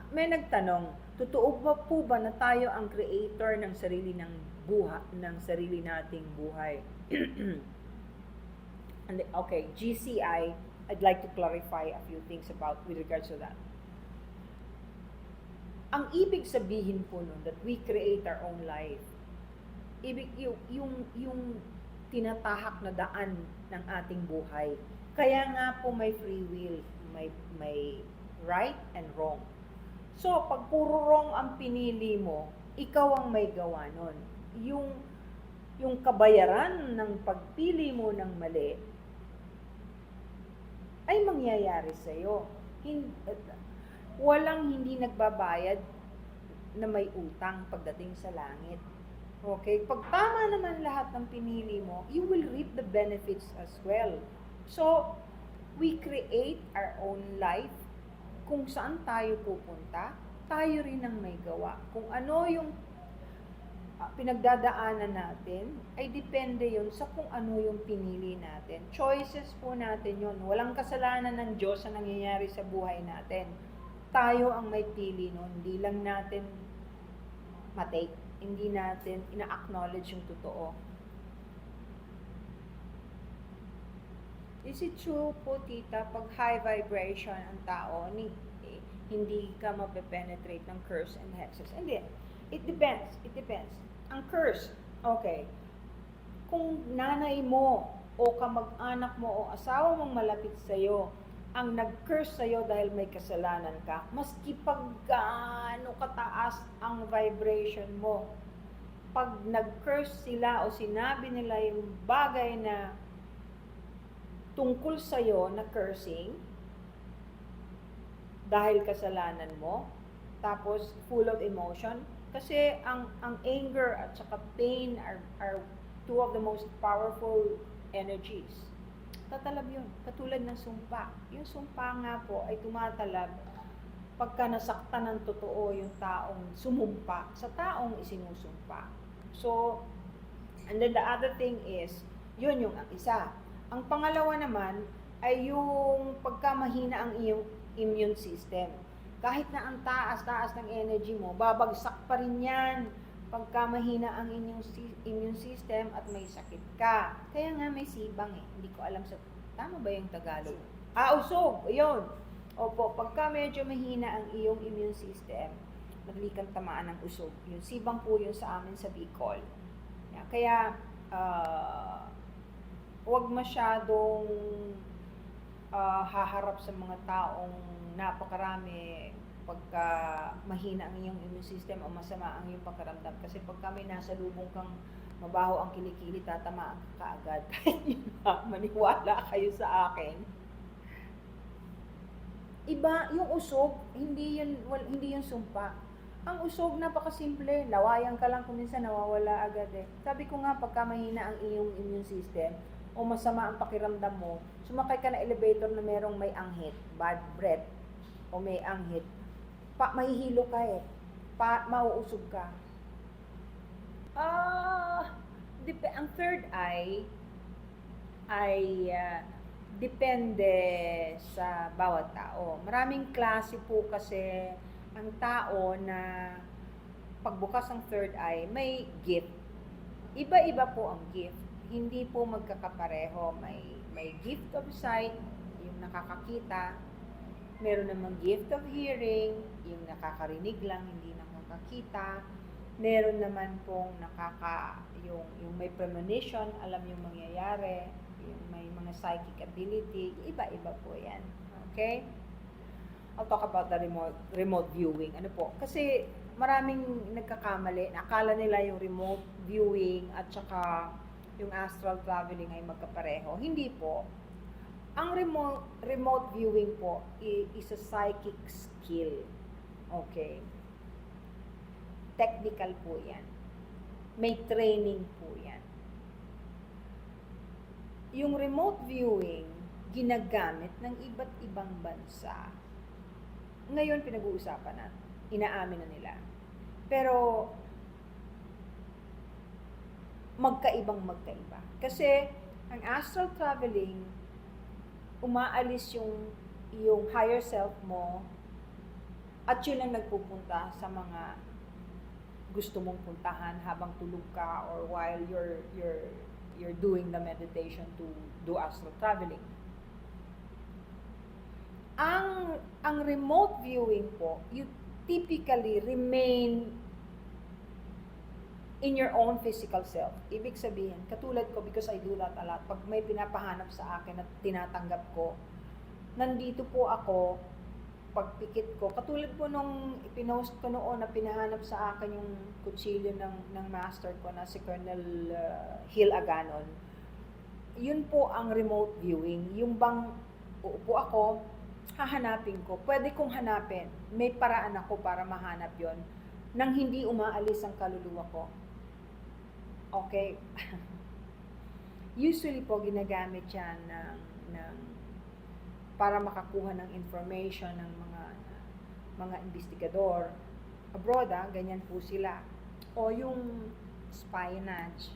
May nagtanong, totoo ba po ba na tayo ang creator ng sarili ng buhay, ng sarili nating buhay? Okay, GCI, I'd like to clarify a few things about with regards to that. Ang ibig sabihin po nun that we create our own life, yung tinatahak na daan ng ating buhay. Kaya nga po may free will, may right and wrong. So, pag puro wrong ang pinili mo, ikaw ang may gawa nun. Yung kabayaran ng pagpili mo ng mali ay mangyayari sa'yo. Walang hindi nagbabayad na may utang pagdating sa langit. Okay? Pag tama naman lahat ng pinili mo, you will reap the benefits as well. So, we create our own life. Kung saan tayo pupunta, tayo rin ang may gawa. Kung ano yung pinagdadaanan natin, ay depende yun sa kung ano yung pinili natin. Choices po natin yun. Walang kasalanan ng Diyos na nangyayari sa buhay natin. Tayo ang may pili nun. Hindi lang natin matake. Hindi natin ina-acknowledge yung totoo. Is it true po, tita, pag high vibration ang tao, hindi ka mape-penetrate ng curse and hexes? Hindi. It depends. It depends. Ang curse, okay. Kung nanay mo o kamag-anak mo o asawa mong malapit sa'yo ang nag-curse sa'yo dahil may kasalanan ka, maski pag gaano kataas ang vibration mo, pag nag-curse sila o sinabi nila yung bagay na tungkol sa'yo na cursing, dahil kasalanan mo, tapos full of emotion, kasi ang anger at saka pain are two of the most powerful energies. Tatalab yun, katulad ng sumpa. Yung sumpa nga po ay tumatalab pagka nasaktan ng totoo yung taong sumumpa sa taong isinusumpa. So, and then the other thing is, yun yung isa. Ang pangalawa naman ay yung pagka mahina ang iyong immune system. Kahit na ang taas-taas ng energy mo, babagsak pa rin yan pagka mahina ang inyong immune system at may sakit ka. Kaya nga may sibang eh. Hindi ko alam sa tama ba yung Tagalog? Usog. Ayun. Opo, pagka medyo mahina ang iyong immune system, madali kang tamaan ng usog. Yung sibang po yun sa amin sa Bicol. Kaya, huwag masyadong haharap sa mga taong napakarami pagka mahina ang iyong immune system o masama ang iyong pakiramdam. Kasi pagka may nasa lubong kang mabaho ang kilikili, tatamaan ka kaagad. Kahit yun na, maniwala kayo sa akin. Iba, yung usog, hindi yun sumpa. Ang usog, napakasimple. Lawayan ka lang kung minsan nawawala agad eh. Sabi ko nga, pagka mahina ang iyong immune system, o masama ang pakiramdam mo, sumakay ka na elevator na merong may anghit, bad breath, o may anghit, mahihilo ka eh, mauusog ka. Ang third eye ay depende sa bawat tao. Maraming klase po kasi ang tao na pagbukas ng third eye, may gift. Iba-iba po ang gift. Hindi po magkakapareho. May gift of sight, yung nakakakita. Meron namang gift of hearing, yung nakakarinig lang, hindi nakakakita. Meron naman pong yung may premonition, alam yung mangyayari, yung may mga psychic ability, iba-iba po yan. Okay? I'll talk about the remote viewing. Ano po? Kasi maraming nagkakamali, akala nila yung remote viewing at saka yung astral traveling ay magkapareho. Hindi po. Ang remote viewing po is a psychic skill. Okay? Technical po yan. May training po yan. Yung remote viewing, ginagamit ng iba't ibang bansa. Ngayon, pinag-uusapan natin. Inaamin na nila. Pero, magkaiba. Kasi, ang astral traveling, umaalis yung higher self mo At yun ang nagpupunta sa mga gusto mong puntahan habang tulog ka or while you're doing the meditation to do astral traveling. Ang remote viewing po, you typically remain in your own physical self. Ibig sabihin, katulad ko, because I do that a lot, pag may pinapahanap sa akin at tinatanggap ko, nandito po ako, pagpikit ko, katulad po nung ipinost ko noon na pinahanap sa akin yung kutsilyo ng master ko na si Colonel Hill Aganon. Yun po ang remote viewing. Yung bang uupo ako, hahanapin ko. Pwede kong hanapin. May paraan ako para mahanap yon nang hindi umaalis ang kaluluwa ko. Okay? Usually po, ginagamit yan ng para makakuha ng information ng mga investigador abroad, ganyan po sila. O yung spionage,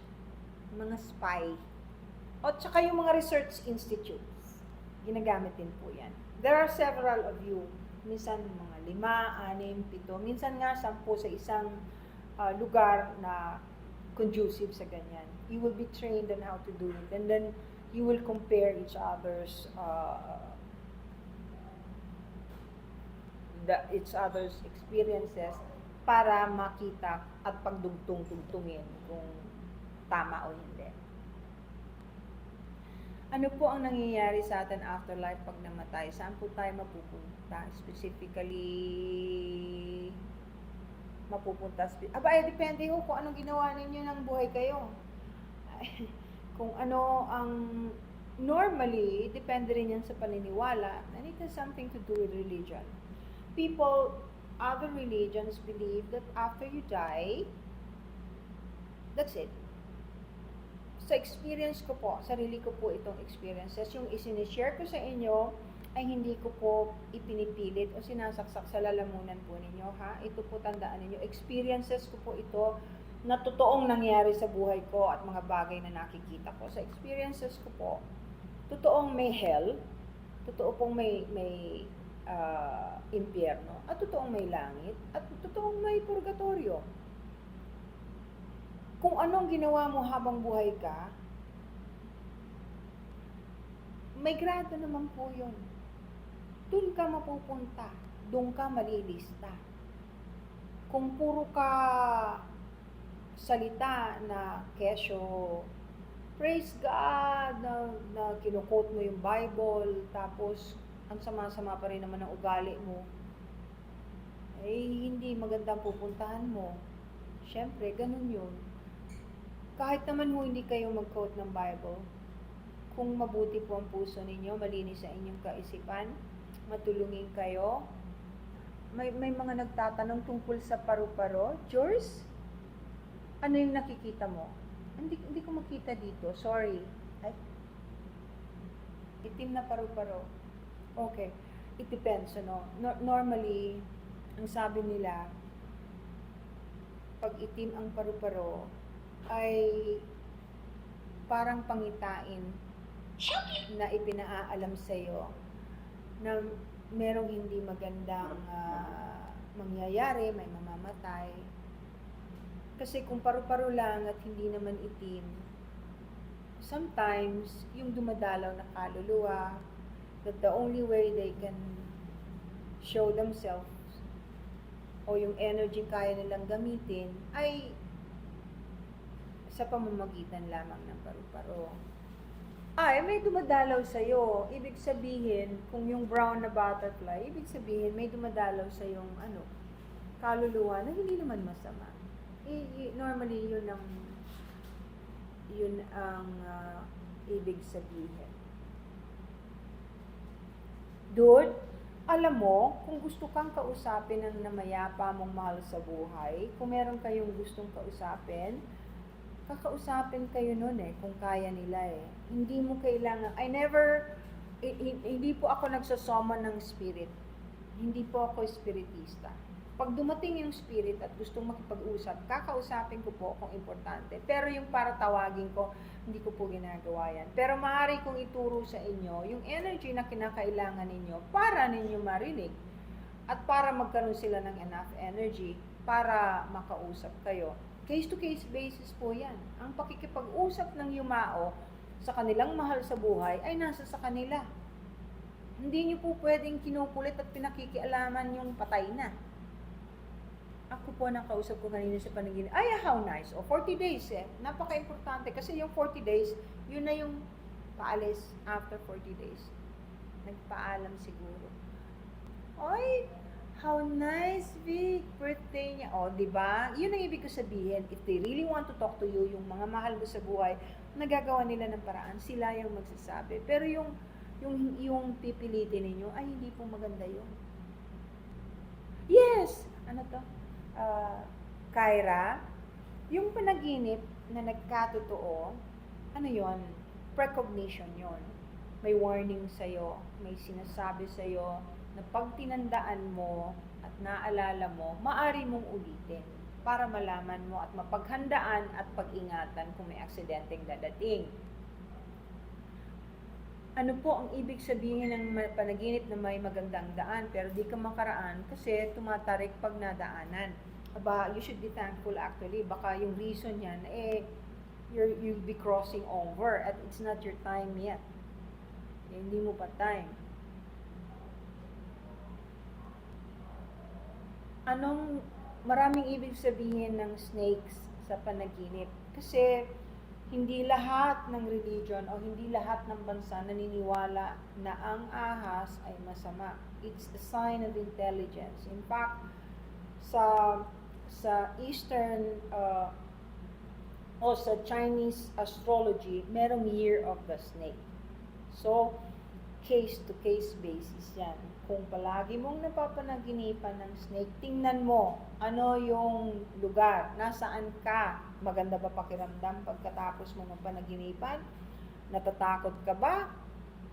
mga spy. O tsaka yung mga research institutes, ginagamit din po yan. There are several of you, minsan mga 5, 6, 7, minsan nga 10 sa isang lugar na conducive sa ganyan. You will be trained on how to do it, and then you will compare each other's experiences para makita at pagdugtong-tugtungin kung tama o hindi. Ano po ang nangyayari sa atin afterlife pag namatay? Saan po tayo mapupunta? Specifically, depende ho kung anong ginawa ninyo ng buhay kayo. Kung ano ang normally, depende rin yan sa paniniwala, and it has something to do with religion. Other religions believe that after you die, that's it. Sa experience ko po, sarili ko po itong experiences, yung isinishare ko sa inyo, ay hindi ko po ipinipilit o sinasaksak sa lalamunan po ninyo, ha? Ito po tandaan ninyo, experiences ko po ito na totoong nangyari sa buhay ko at mga bagay na nakikita ko. Sa experiences ko po, totoong may hell, totoo pong may impyerno, at totoong may langit, at totoong may purgatorio. Kung anong ginawa mo habang buhay ka, may grado naman po yun. Doon ka mapupunta, doon ka malilista. Kung puro ka salita na kesyo, praise God, na kinukot mo yung Bible, tapos ang sama-sama pa rin naman ang ugali mo, hindi magandang pupuntahan mo. Siyempre, ganun yun. Kahit naman hindi kayo mag-quote ng Bible, kung mabuti po ang puso ninyo, malinis sa inyong kaisipan, matulungin kayo. May mga nagtatanong tungkol sa paru-paro. George, ano yung nakikita mo? Hindi ko makita dito. Sorry. Ay, itim na paru-paro. Okay. It depends, ano. Normally, ang sabi nila, pag itim ang paru-paro, ay parang pangitain na ipinaalam sa'yo na merong hindi magandang mangyayari, may mamamatay. Kasi kung paru-paro lang at hindi naman itim, sometimes yung dumadalaw na kaluluwa, that the only way they can show themselves o yung energy kaya nilang gamitin ay sa pamamagitan lamang ng paru-paro. May dumadalaw sa'yo. Ibig sabihin, kung yung brown na butterfly, ibig sabihin, may dumadalaw sa'yong kaluluwa na hindi naman masama. Normally, yun ang ibig sabihin. Dude, alam mo, kung gusto kang kausapin ng namayapa mong mahal sa buhay, kung meron kayong gustong kausapin, kakausapin kayo nun kung kaya nila Hindi mo kailangan, hindi po ako nagsasummon ng spirit. Hindi po ako spiritista. Pag dumating yung spirit at gustong makipag-usap, kakausapin ko po kung importante. Pero yung para tawagin ko, hindi ko po ginagawa yan. Pero maaari kong ituro sa inyo yung energy na kinakailangan ninyo para ninyo marinig at para magkaroon sila ng enough energy para makausap kayo. Case-to-case basis po yan. Ang pakikipag-usap ng yumao sa kanilang mahal sa buhay ay nasa sa kanila. Hindi nyo po pwedeng kinukulit at pinakikialaman yung patay na. Ako po nang kausap ko kanina sa panaginip, ay how nice, o 40 days napaka-importante kasi yung 40 days, yun na yung paalis after 40 days. Nagpaalam siguro. Oy, how nice, Vic, birthday niya. O, di ba? Yun ang ibig ko sabihin. If they really want to talk to you, yung mga mahal mo sa buhay, nagagawa nila ng paraan, sila yung magsasabi. Pero yung pipilitin ninyo, ay hindi po maganda yun. Yes! Ano to? Kyra, yung panaginip na nagkatotoo, ano yon? Precognition yon. May warning sa'yo, may sinasabi sa'yo, na pag tinandaan mo at naalala mo, maari mong ulitin para malaman mo at mapaghandaan at pag-ingatan kung may aksidenteng dadating. Ano po ang ibig sabihin ng panaginip na may magandang daan pero di ka makaraan kasi tumatarik pag nadaanan? Aba, you should be thankful actually. Baka yung reason yan, you'll be crossing over at it's not your time yet. Hindi mo pa time. Anong maraming ibig sabihin ng snakes sa panaginip? Kasi hindi lahat ng religion o hindi lahat ng bansa naniniwala na ang ahas ay masama. It's a sign of intelligence. In fact, sa Eastern o sa Chinese astrology, merong year of the snake. So, case-to-case basis yan. Kung palagi mong napapanaginipan ng snake, tingnan mo ano yung lugar, nasaan ka, maganda ba pakiramdam pagkatapos mo ng panaginipan, natatakot ka ba,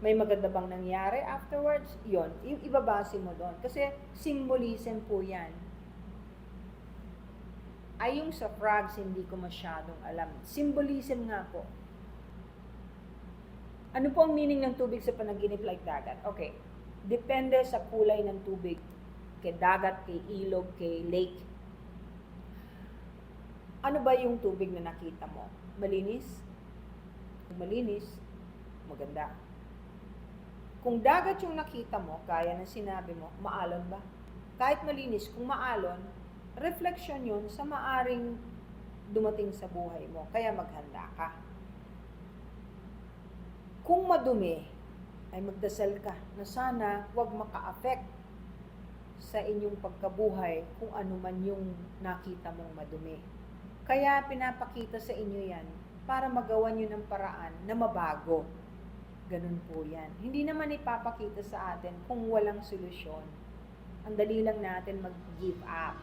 may maganda bang nangyari afterwards, yon, ibabase mo doon. Kasi symbolism po yan. Ay yung sa frogs, hindi ko masyadong alam. Symbolism nga po. Ano po ang meaning ng tubig sa panaginip like dagat? Okay. Depende sa kulay ng tubig. Kay dagat, kay ilog, kay lake. Ano ba yung tubig na nakita mo? Malinis? Kung malinis, maganda. Kung dagat yung nakita mo, kaya ng sinabi mo, maalon ba? Kahit malinis, kung maalon, reflection yun sa maaring dumating sa buhay mo. Kaya maghanda ka. Kung madumi, ay magdasal ka na sana huwag maka-affect sa inyong pagkabuhay kung ano man yung nakita mong madumi. Kaya pinapakita sa inyo yan para magawa nyo ng paraan na mabago. Ganun po yan. Hindi naman ipapakita sa atin kung walang solusyon. Ang dali lang natin mag-give up.